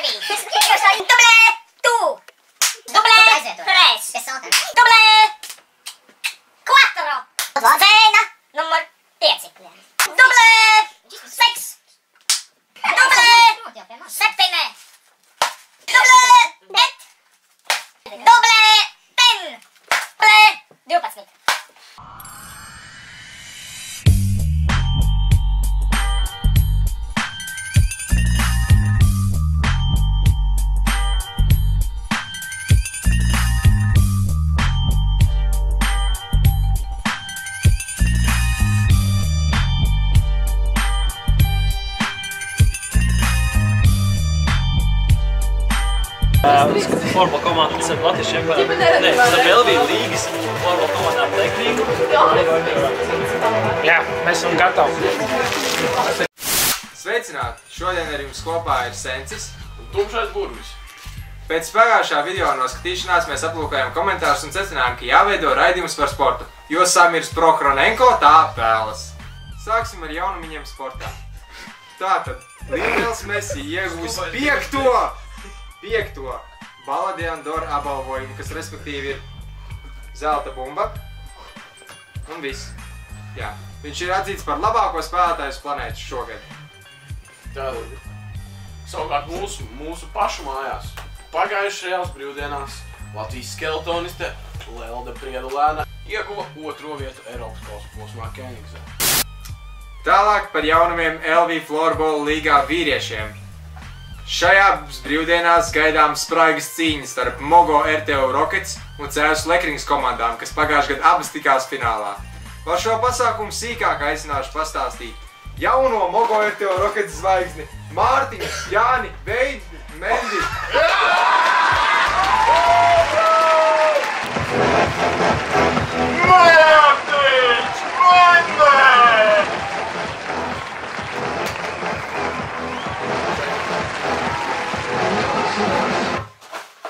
Kevin. Doble, tu. Doble, tres. Doble, quattro. Cena, nummer 10. Doble, seks. Doble, septene. Doble, et. Doble, ten. Doble, 12. Florbola komanda starp Latvijas čempionātiem. Nē, starp Elviju līgas florbola komandām Tekrīgu. Jā, mēs esam gatavi. Sveicināti! Šodien ar jums kopā ir Sencis Un tumšais burvis. Pēc pagājušā video noskatīšanās mēs aplūkojam komentārus un secinājām, ka jāveido raidījums par sportu, jo Samirs Prokhronenko tā vēlas. Sāksim ar jaunumiņiem sportā. Tātad, Lionels Messi ieguvis piekto Baladian d'Or apbalvojumu, kas respektīvi ir zelta bumba. Un viss. Jā. Viņš ir atzīts par labāko spēlētāju uz planētas šogad. Tātad, savukārt mūsu pašu mājās pagājušajās brīvdienās Latvijas skeletoniste Lelde Priedulēna ieguva 2. vietu Eiropas kausa posmā Kenigsē. Tālāk par jaunumiem LV Florbola līgā vīriešiem. Šajās brīvdienās gaidām spraigas cīņas starp Mogo RTO Rockets un Cēzus Lekrings komandām, kas pagājušajā gadā abas tikās finālā. Par šo pasākumu sīkāk aicināšu pastāstīt jauno Mogo RTO Rockets zvaigzni Mārtiņu, Jāni, Veidi, Mendi. Mārtiņš!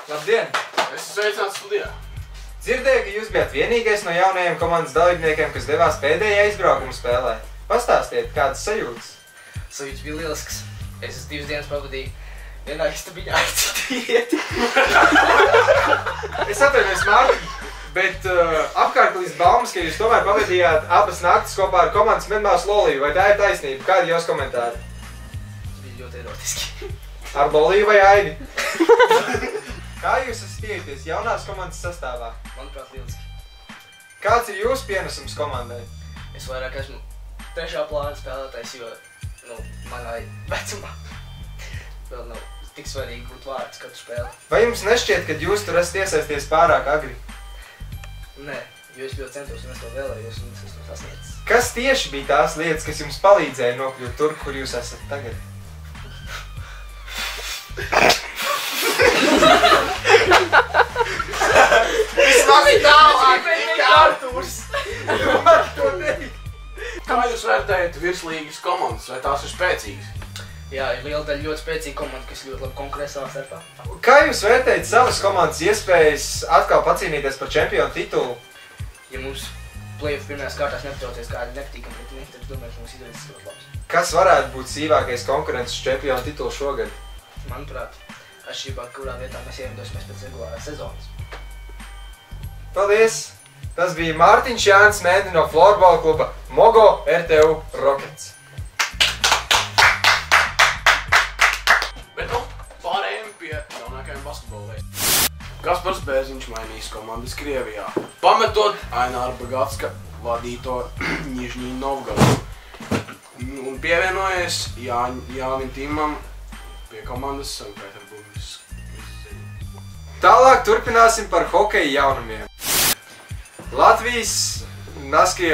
Labdien! Es esmu sveicināts studijā. Dzirdēju, ka jūs bijat vienīgais no jaunajiem komandas dalībniekiem, kas devās pēdējā izbraukuma spēlē. Pastāstiet, kādas sajūtas? Sajūtas bija lielisks. Es 2 dienas pavadīju vienā istabiņā ar citu ieti. Es atvainojos, Mārtiņ, bet apkārtlīs baumas, ka jūs tomēr pavadījāt abas naktis kopā ar komandas medmāsu Loliju. Vai tā ir taisnība? Kādi jūs komentāri? Tas bija ļoti erotiski. Ar Loliju vai Aini? Kā jūs esat iejuties jaunās komandas sastāvā? Manuprāt, lieliski. Kāds ir jūsu pienesums komandai? Es vairāk esmu 3. plāna spēlētājs, jo, manā vecumā vēl nav tik svarīgi būt vārds katru spēli. Vai jums nešķiet, ka jūs tur esat iesaisties pārāk agri? Nē, jo es ļoti centos un es to vēlējos un es esmu sasniedzis. Kas tieši bija tās lietas, kas jums palīdzēja nokļūt tur, kur jūs esat tagad? Vismaz tālāk nekā Artūrs. Kā jūs vērtējat virslīgas komandas? Vai tās ir spēcīgas? Jā, ir liela daļa ļoti spēcīga komanda, kas ļoti labi konkurē savā starpā. Kā jūs vērtējat savas komandas iespējas atkal pacīnīties par čempionu titulu? Ja mums play-off pirmajās kārtās nepatraucies kādi nepatīkami pretinieki, tad es domāju, ka mums izdarīs ļoti labs. Kas varētu būt sīvākais konkurents uz čempionu titulu šogad? Manuprāt, atšķirībā, kurā vietā mēs ievadosimies pēc regulārās sezonas. Paldies! Tas bija Mārtiņš Jānis Mendi no Florbola kluba Mogo RTU Rockets. Bet pārējiem pie jaunākajiem basketbola veidiem. Kaspars Bērziņš mainīs komandas Krievijā, pametot Aināra Bagatska vadīto Ņižņī Novgorodu un pievienojies Jānim Timam pie komandas Sanktpēterburgas. Tālāk turpināsim par hokeja jaunumiem. Latvijas naskie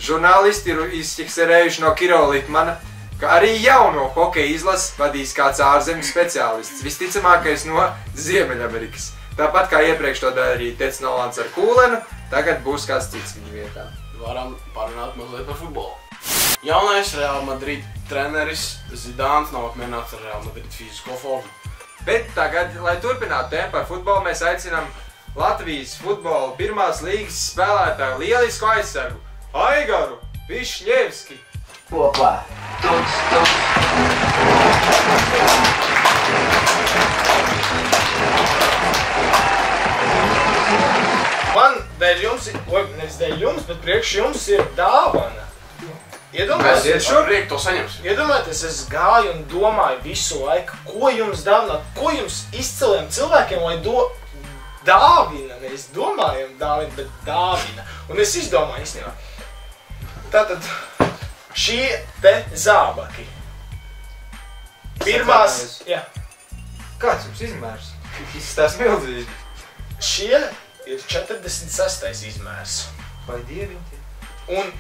žurnālisti ir izķekserējuši no Kiro Litmana, ka arī jauno hokeja izlases vadīs kāds ārzemju speciālists, visticamākais no Ziemeļamerikas. Tāpat kā iepriekš to darīja Tets Nolans ar Kūlenu, tagad būs kāds cits viņa vietā. Varam parunāt mazliet par futbolu. Jaunais Real Madrid treneris Zidāns nav apmierināts ar Real Madrid fizisko formu. Bet tagad, lai turpinātu tēmu par futbolu, mēs aicinām Latvijas futbola pirmās līgas spēlētāju lielisku aizsargu Aigaru Višņevski. Kopā! Tuks, tuks! nevis dēļ jums, bet priekš jums ir dāvana. Iedomājieties, es gāju un domāju visu laiku, ko jums dāvināt, ko jums izciliem cilvēkiem, lai dāvina, nevis domājam dāvina, bet dāvina. Un es izdomāju īstenībā. Tātad šie te zābaki. Pirmās, jā. Kāds jums izmērs? Izstās mildzīgi. Šie ir 46. izmērs. Vai dievi tie? Un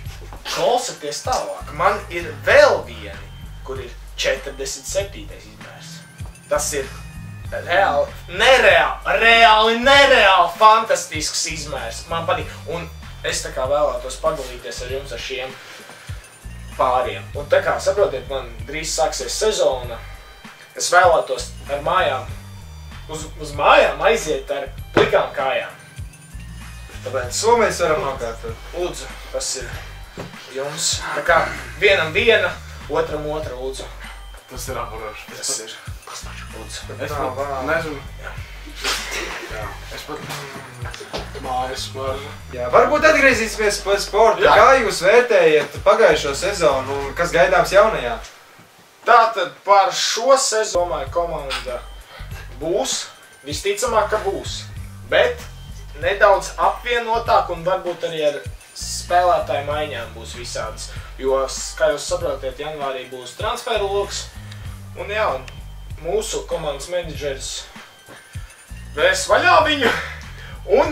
klausieties tālāk, man ir vēl vieni, kur ir 47. izmērs. Tas ir reāli fantastisks izmērs. Man patīk. Un es tā kā vēlētos padalīties ar jums ar šiem pāriem. Un tā kā, saprotiet, man drīz sāksies sezona. Es vēlētos ar mājām, uz mājām aiziet ar plikām kājām. Tāpēc, Ko mēs varam nokārtot? lūdzu, tas ir jums. Tā kā vienam viena, otram otra, lūdzu. Tas ir apvaroši. Tas ir. Lūdzu. Es pat nezinu. Jā, es pat mājas maržu. Jā, varbūt atgriezīsimies pie sporta. Jā. Kā jūs vērtējat pagājušo sezonu un kas gaidāms jaunajā? Tātad par šo sezonu, domāju, komanda būs. Visticamāk, ka būs. Bet nedaudz apvienotāk un varbūt arī ar spēlētāju maiņām būs visādas. Jo, kā jūs saprotiet, janvārī būs transferu loks. Un jā, mūsu komandas menedžeris vērs vaļā viņu un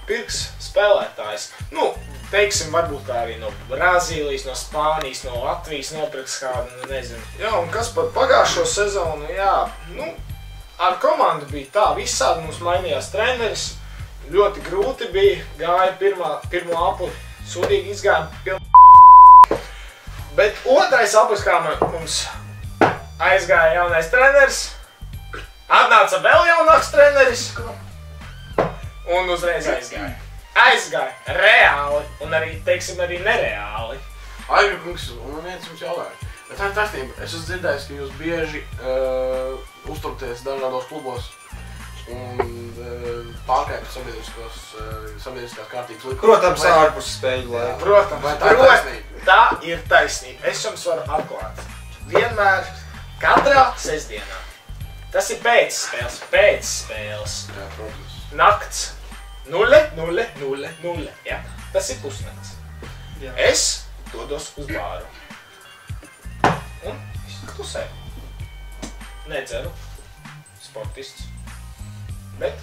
pirks spēlētājs. Nu, teiksim, varbūt kā arī no Brazīlijas, no Spānijas, no Latvijas nopirks kādu, nezinu. Jā, un kas par pagājušo sezonu, jā, nu, ar komandu bija tā, visādi mums mainījās treneris. Ļoti grūti bija, gāja pirmo apli, sūdīgi izgāja Bet otrais aplis, kā mums aizgāja jaunais treneris, atnāca vēl jaunāks treneris un uzreiz aizgāja. Aizgāja reāli un arī, teiksim, arī nereāli. Aigri kungs, un viens jums jautājums. Bet tā ir taisnība. Es esmu dzirdējis, ka jūs bieži uzturties dažādos klubos un pārkāpjat sabiedriskās kārtības likumus. Protams, ārpus spēļu laiku. Protams, Vai tā ir taisnība? Tā ir taisnība. Es jums varu atklāt. Vienmēr, katrā sestdienā. Tas ir pēcspēles. Jā, protams. Nakts. 0:00:00. Ja? Tas ir pusnakts. Jā. Es dodos uz bāru. Un klusēju. Nedzeru. Sportists. Bet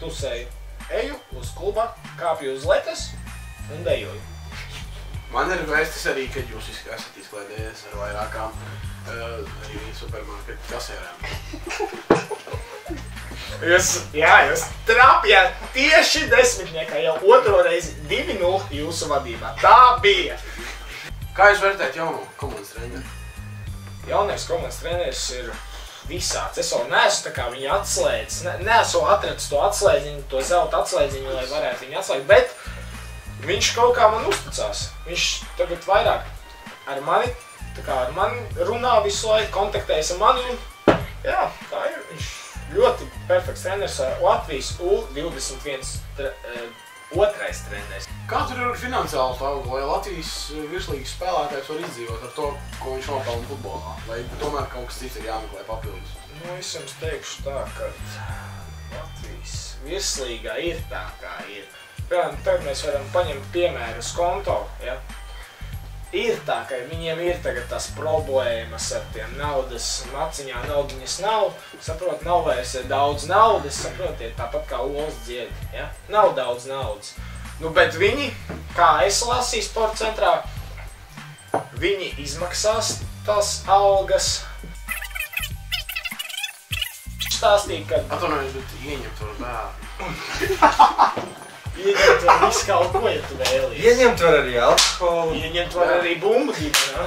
tusēju. Eju uz kluba, kāpju uz letes un dejoju. Man ir vēstis arī, kad jūs esat izklaidējies ar vairākām arī supermarketu kasērēm. Jūs trapjāt tieši desmitniekā jau otro reizi 2-0 jūsu vadībā. Tā bija! Kā jūs vērtējat jauno komandas treneri? Jaunais komandas treneris ir visāds. Es vēl neesmu tā kā viņu atslēdzis. Neesmu atradis to atslēdziņu, to zelta atslēdziņu, lai varētu viņu atslēgt. Bet viņš kaut kā man uzticās. Viņš tagad vairāk ar mani runā visu laiku, kontaktējas ar mani. Un, jā, tā ir. Viņš ļoti perfekts treneris, Latvijas U21 otrais treneris. Kā tur ir finansiāli auga, lai Latvijas virslīgas spēlētājs var izdzīvot ar to, ko viņš nopelna futbolā? Vai tomēr kaut kas cits ir jāmeklē papildus? Nu, es jums teikšu tā, ka Latvijas virslīgā ir tā, kā ir. Piemēram, tagad mēs varam paņemt piemēru uz konto, ja? Ir tā, ka viņiem ir tagad tās problēmas ar tiem naudas maciņā, naudiņas nav, saprot, nav vairs daudz naudas, saprotiet, tāpat kā olas dziedi, ja? Nav daudz naudas. Nu, bet viņi, kā es lasīju sporta centrā, viņi izmaksās tās algas. Stāstīja, ka... Atvainojos, bet ieņemt var bērnu. Ieņemt var visu kaut ko, ja tu vēlies. Ieņemt var arī alkoholu. Ieņemt var arī bumbu ģimenā.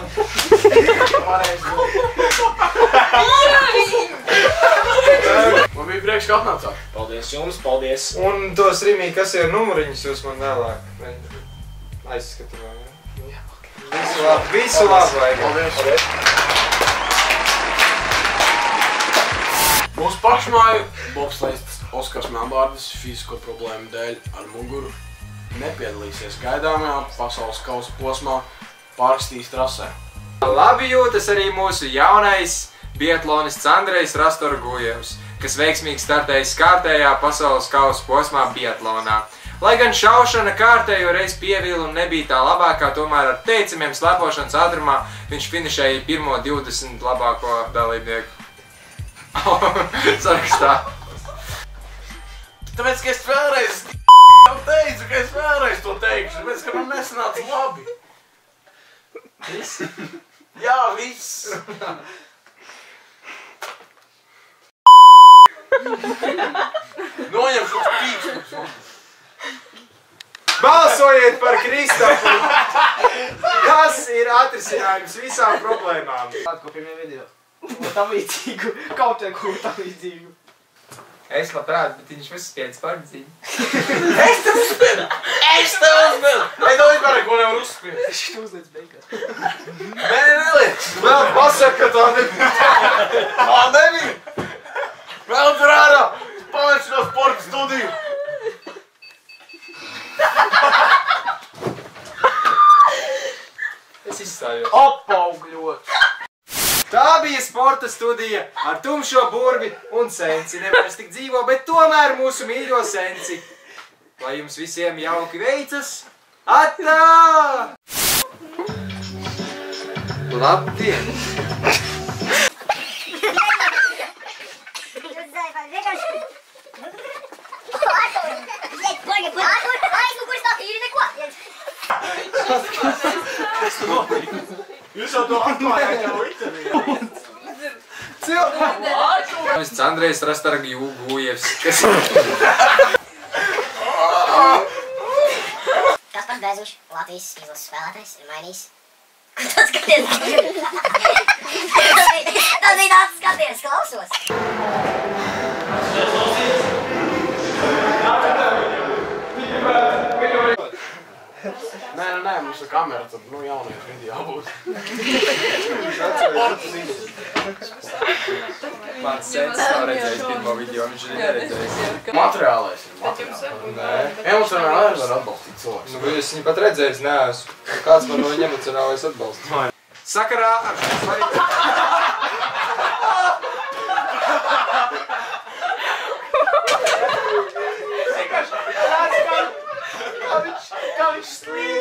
Man bija prieks, ka atnācāt. Paldies jums, paldies. Un tos Rimī, kas ir numuriņus, jūs man vēlāk aizskatu vēl, ja? Visu labu vajag. Paldies. Mūsu pašmāju bobslēsts Oskars Melbārdis fizisko problēmu dēļ ar muguru nepiedalīsies gaidāmajā pasaules kausa posmā Pārkstīs trasē. Labi jūtas arī mūsu jaunais biatlonists Andrejs Rastorgujevs, kas veiksmīgi startējis kārtējā pasaules kausa posmā biatlonā. Lai gan šaušana kārtējo reiz pievila un nebija tā labākā, tomēr ar teicamiem slēpošanas ātrumā viņš finišēja pirmo 20 labāko dalībnieku sarakstā. Tāpēc, ka es vēlreiz jau teicu, ka es vēlreiz to teikšu, tāpēc, ka man nesanāca labi. Viss? Jā, viss. Noņem šos pīkšņus. Balsojiet par Kristofu! Tas ir atrisinājums visām problēmām. Ko pirmie video. Ko tam līdzīgu. Kaut ko tam līdzīgu. Es labprāt, bet viņš uzspiedz pārdziņu. Es tev uzspiedu! Ei, to vispār neko nevar uzspied. Šit uzliec beigās. Nē, neliec. Vēl pasaka, ka tā nebija. Tā nebija. Vēl tur ārā. Pamēģi no sporta studiju. Es izstājos. Apaugļot. Tā bija sporta studija ar tumšo burvi un senci. Nevar tik dzīvo, bet tomēr mūsu mīļo senci. Lai jums visiem jauki veicas. Atā! Labdien! Jūs jau to atklājāt jau intervijā. Es Andrejs Rastorgujevs, kas... Kaspars Bēziņš, Latvijas izlases spēlētājs, ir mainījis. Ko tu skaties? Tas bija tāds skaties, klausos. Nē, mums ir kamera, tad, jaunais video būs. Pats sencis nav redzējis pirmo video, viņš arī neredzējis. Materiālais ir materiāls. Nē. Emocionāli arī var atbalstīt cilvēks. Es viņu pat redzējis neesmu. Kāds man no viņa emocionālais atbalsts? Sakarā ar šo svarīgu... Kā viņš slīd.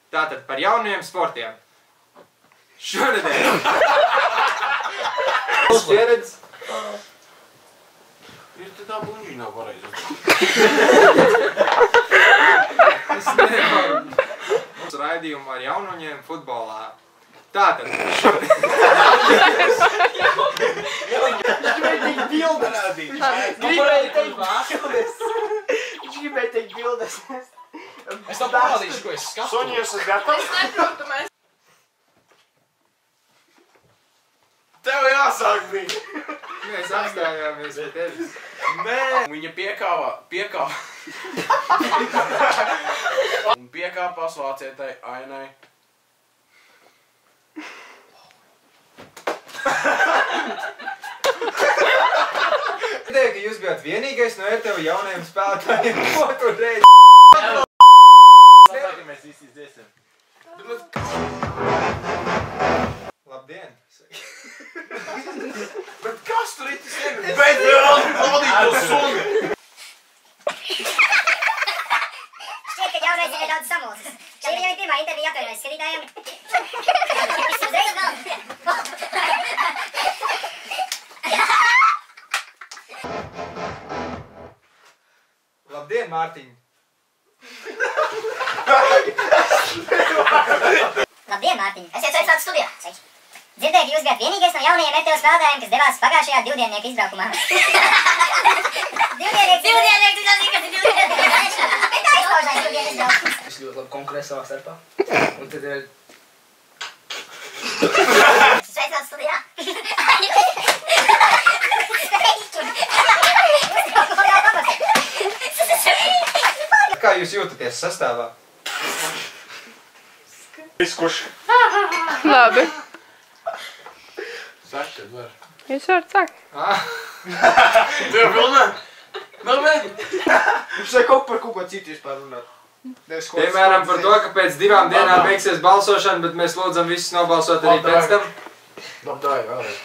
Tātad par jaunajiem sportiem. Šonedēļ. Jūs pieredz? Ir te tā buļģi nav pareizi. Es nevaru. Mums raidījumu ar jaunuņiem futbolā. Tātad. Viņš gribēja teikt bildes. Es tev parādīšu, ko es skatos. Soņi, jūs esat gatavi? Neprotu, mēs. Tev jāsāk bija. Mēs apstājāmies pie tevis. Nē. Viņa piekāva. Un piekāpās vācietai Ainai. Teicu, ka jūs bijāt vienīgais no RTV jaunajiem spēlētājiem, ko tu reizi. Labāk, mēs visi izdziesim. Labdien! Bet kas tur ir tas iegad? Bet vēl nodīt to suni! Šķiet, ka jaunais ir nedaudz samulsis. Šī ir jau pirmā intervija atvainojas skatītājiem. Viss uzreiz vēl. Labdien, Mārtiņ! Labdien, Mārtiņ! Esiet sveicināti studijā! Sveiki! Dzirdēju, ka jūs bijāt vienīgais no jaunajiem RTV spēlētājiem, kas devās pagājušajā divdienieku izbraukumā. Divdienieks, tas ir, kas ir divdienieks. Bet tā izpaužās divdienieku izbraukums. Viņš ļoti labi konkurē savā starpā. Un tad ir... Sveicināti studijā! Sveiki! jūs jūtaties sastāvā? Viskuši. Labi. Saki, tad var. Jūs varat sākt. Tev filmē? Normēļ? Viņš vai kaut par ko citu vispār runāt. Piemēram, par to, ka pēc 2 dienām beigsies balsošana, bet mēs lūdzam visus nobalsot arī pēc tam. Labdāj, vēlreiz.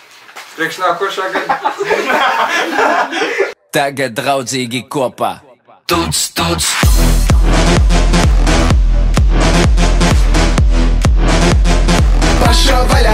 Priekš nākošā gada. Tagad draudzīgi kopā. Tuts, tuts. Pašā vaļā